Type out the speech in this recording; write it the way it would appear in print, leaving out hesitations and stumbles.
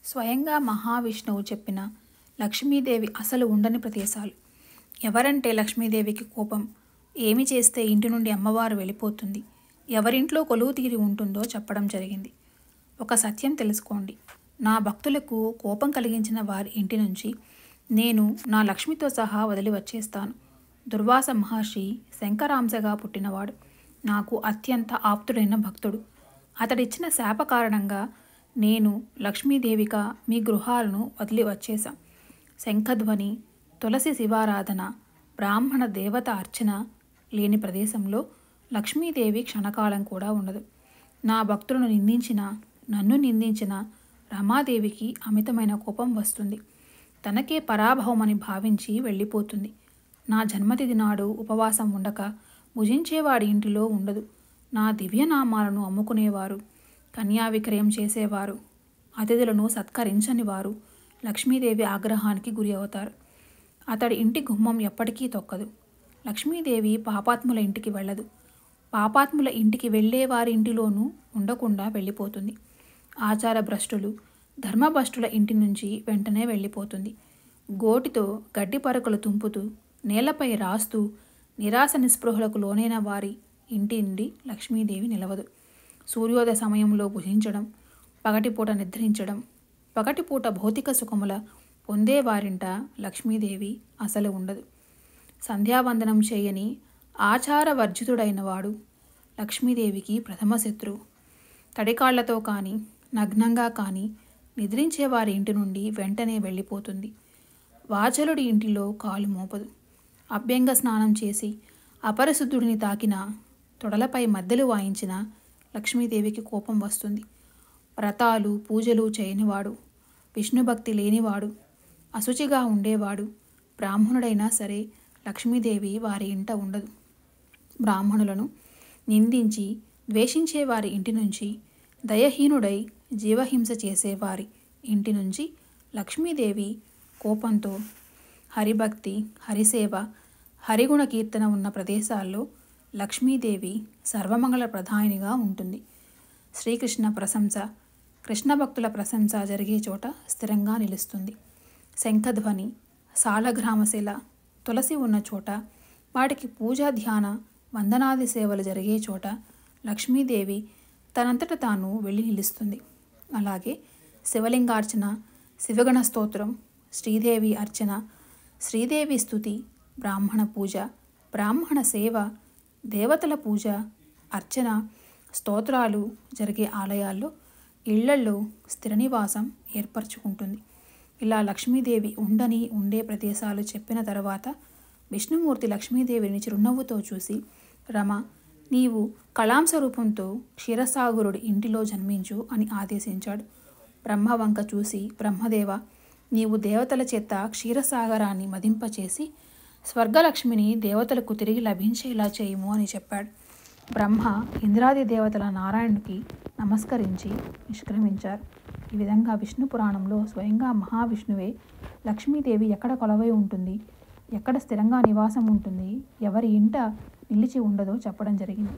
స్వయంగా మహావిష్ణువు చెప్పిన లక్ష్మీదేవి అసలు ఉండని ప్రదేశాలు. ఎవరంటే లక్ష్మీదేవికి కోపం, ఏమి చేస్తే ఇంటి నుండి అమ్మవారు వెళ్ళిపోతుంది, ఎవరింట్లో కొలువు తీరి ఉంటుందో చెప్పడం జరిగింది. ఒక సత్యం తెలుసుకోండి, నా భక్తులకు కోపం కలిగించిన వారి ఇంటి నుంచి నేను నా లక్ష్మితో సహా వదిలి వచ్చేస్తాను. దుర్వాస మహర్షి శంకరాంశగా పుట్టినవాడు, నాకు అత్యంత ఆప్తుడైన భక్తుడు. అతడిచ్చిన శాప కారణంగా నేను లక్ష్మీదేవిక మీ గృహాలను వదిలి వచ్చేశాం. శంఖధ్వని, తులసి శివారాధన, బ్రాహ్మణ దేవత అర్చన లేని ప్రదేశంలో లక్ష్మీదేవి క్షణకాలం కూడా ఉండదు. నా భక్తులను నిందించిన, నన్ను నిందించిన రమాదేవికి అమితమైన కోపం వస్తుంది. తనకే పరాభవమని భావించి వెళ్ళిపోతుంది. నా జన్మతిథి నాడు ఉపవాసం ఉండక భుజించేవాడి ఇంటిలో ఉండదు. నా దివ్యనామాలను అమ్ముకునేవారు, కన్యా విక్రయం చేసేవారు, అతిథులను సత్కరించని వారు లక్ష్మీదేవి ఆగ్రహానికి గురి అవుతారు. అతడి ఇంటి గుమ్మం ఎప్పటికీ తొక్కదు. లక్ష్మీదేవి పాపాత్ముల ఇంటికి వెళ్ళదు. పాపాత్ముల ఇంటికి వెళ్ళే వారి ఇంటిలోనూ ఉండకుండా వెళ్ళిపోతుంది. ఆచార భ్రష్టులు, ధర్మభ్రష్టుల ఇంటి నుంచి వెంటనే వెళ్ళిపోతుంది. గోటితో గడ్డి పరకలు తుంపుతూ, నేలపై రాస్తూ, నిరాశ నిస్పృహలకు లోనైన వారి ఇంటి నుండి లక్ష్మీదేవి నిలవదు. సూర్యోదయ సమయంలో భుజించడం, పగటిపూట నిద్రించడం, పగటిపూట భౌతిక సుఖముల పొందేవారింట లక్ష్మీదేవి అసలు ఉండదు. సంధ్యావందనం చేయని ఆచారవర్జితుడైన వాడు లక్ష్మీదేవికి ప్రథమ శత్రువు. తడికాళ్లతో కానీ, నగ్నంగా కానీ నిద్రించే వారి ఇంటి నుండి వెంటనే వెళ్ళిపోతుంది. వాచలుడి ఇంటిలో కాలు మోపదు. అభ్యంగ స్నానం చేసి అపరిశుద్ధుడిని తాకిన, తొడలపై మద్దెలు వాయించిన లక్ష్మీదేవికి కోపం వస్తుంది. వ్రతాలు, పూజలు చేయనివాడు, విష్ణుభక్తి లేనివాడు, అశుచిగా ఉండేవాడు బ్రాహ్మణుడైనా సరే లక్ష్మీదేవి వారి ఇంట ఉండదు. బ్రాహ్మణులను నిందించి ద్వేషించే వారి ఇంటి నుంచి, దయహీనుడై జీవహింస చేసేవారి ఇంటి నుంచి లక్ష్మీదేవి కోపంతో హరిభక్తి, హరిసేవ, హరిగుణ కీర్తన ఉన్న ప్రదేశాల్లో లక్ష్మీదేవి సర్వమంగళ ప్రధానిగా ఉంటుంది. శ్రీకృష్ణ ప్రశంస, కృష్ణ భక్తుల ప్రశంస జరిగే చోట స్థిరంగా నిలుస్తుంది. శంఖధ్వని, సాలగ్రామశిల, తులసి ఉన్న చోట, వాటికి పూజా ధ్యాన వందనాది సేవలు జరిగే చోట లక్ష్మీదేవి తనంతట తాను వెళ్ళి నిలుస్తుంది. అలాగే శివలింగార్చన, శివగణ స్తోత్రం, శ్రీదేవి అర్చన, శ్రీదేవి స్తుతి, బ్రాహ్మణ పూజ, బ్రాహ్మణ సేవ, దేవతల పూజ, అర్చన, స్తోత్రాలు జరిగే ఆలయాల్లో, ఇళ్లల్లో స్థిర నివాసం ఏర్పరచుకుంటుంది. ఇలా లక్ష్మీదేవి ఉండని, ఉండే ప్రదేశాలు చెప్పిన తర్వాత విష్ణుమూర్తి లక్ష్మీదేవిని చిరునవ్వుతో చూసి, రమ, నీవు కళాంశ రూపంతో క్షీరసాగరుడి ఇంటిలో జన్మించు అని ఆదేశించాడు. బ్రహ్మ వంక చూసి, బ్రహ్మదేవ, నీవు దేవతల చేత క్షీరసాగరాన్ని మదింపచేసి స్వర్గలక్ష్మిని దేవతలకు తిరిగి లభించేలా చేయుము అని చెప్పాడు. బ్రహ్మ ఇంద్రాది దేవతల నారాయణునికి నమస్కరించి నిష్క్రమించారు. ఈ విధంగా విష్ణు పురాణంలో స్వయంగా మహావిష్ణువే లక్ష్మీదేవి ఎక్కడ కొలవై ఉంటుంది, ఎక్కడ స్థిరంగా నివాసం ఉంటుంది, ఎవరి ఇంట నిలిచి ఉండదో చెప్పడం జరిగింది.